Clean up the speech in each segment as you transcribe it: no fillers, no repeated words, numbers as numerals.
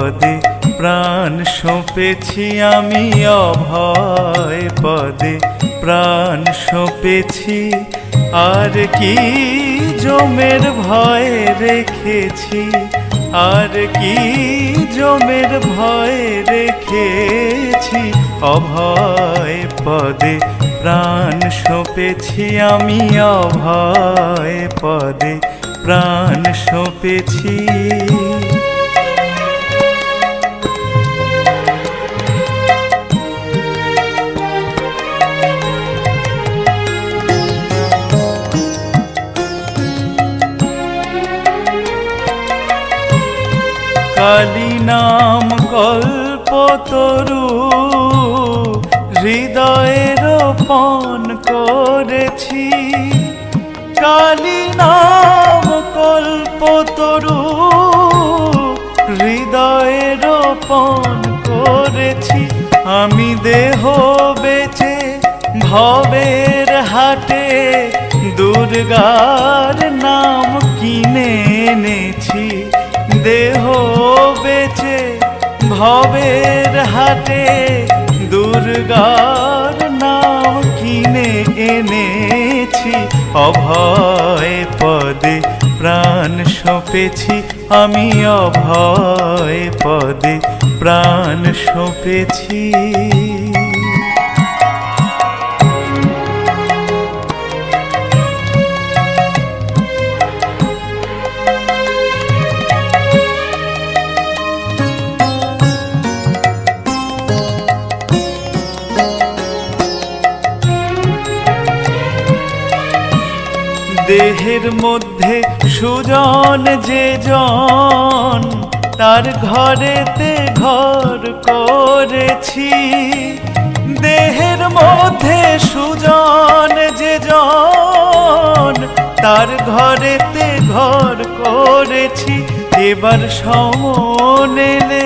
পদে প্রাণ সঁপেছি আমি, অভয় পদে প্রাণ সঁপেছি। আর কি জমের ভয় রেখেছি, আর কি জমের ভয় রেখেছি, অভয় পদে প্রাণ সঁপেছি আমি, অভয় পদে প্রাণ সঁপেছি। কালী নাম কল্পতরু হৃদয়ে রোপণ করেছি, কালী নাম কল্পতরু হৃদয়ে রোপণ করেছি। আমি দেহ বেচে ভবের হাটে দুর্গার নাম কিনে এনেছি, দেহ বেচে ভবের হাটে দুর্গার নাম কিনে এনেছি। অভয় পদে প্রাণ সঁপেছি আমি, অভয় পদে প্রাণ সঁপেছি। দেহের মধ্যে সুজন যে জন, তার ঘরেতে ঘর করেছি। দেহের মধ্যে সুজন যে জন, তার ঘরেতে ঘর করেছি। এবার সমন এলে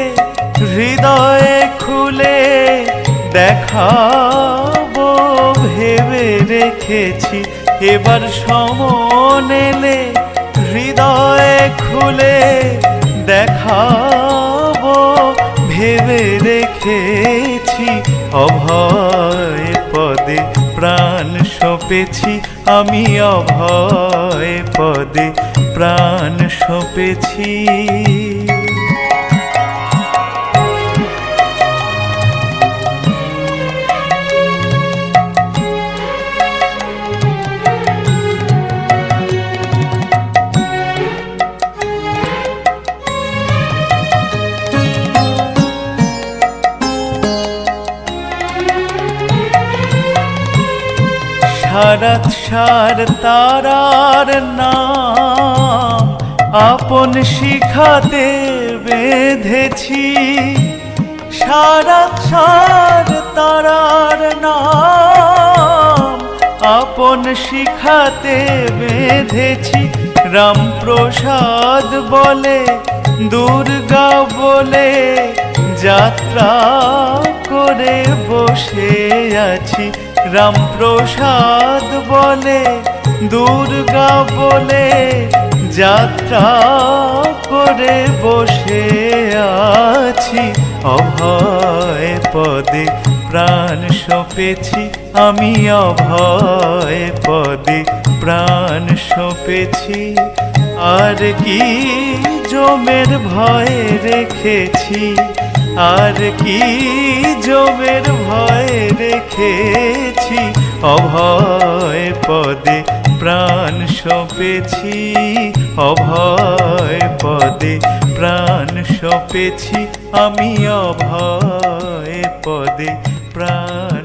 হৃদয়ে খুলে দেখাবো ভেবে রেখেছি। এবার সমন এলে হৃদয়ে খুলে দেখাবো ভেবে রেখেছি। অভয় পদে প্রাণ সঁপেছি আমি, অভয় পদে প্রাণ সঁপেছি। সারাত সার তারার নাম আপন শিখাতে বেঁধেছি, সারাত সার তারার নাম আপন শিখাতে বেঁধেছি। রামপ্রসাদ বলে দুর্গা বলে যাত্রা করে বসে আছি। রামপ্রসাদ বলে দুর্গা বলে যাত্রা করে বসে আছি। অভয় পদে প্রাণ সঁপেছি আমি, অভয় পদে প্রাণ সঁপেছি। আর কি জমের ভয় রেখেছি, আর কি জমের ভয় রেখেছি, অভয় পদে প্রাণ সঁপেছি, অভয় পদে প্রাণ সঁপেছি আমি, অভয় পদে প্রাণ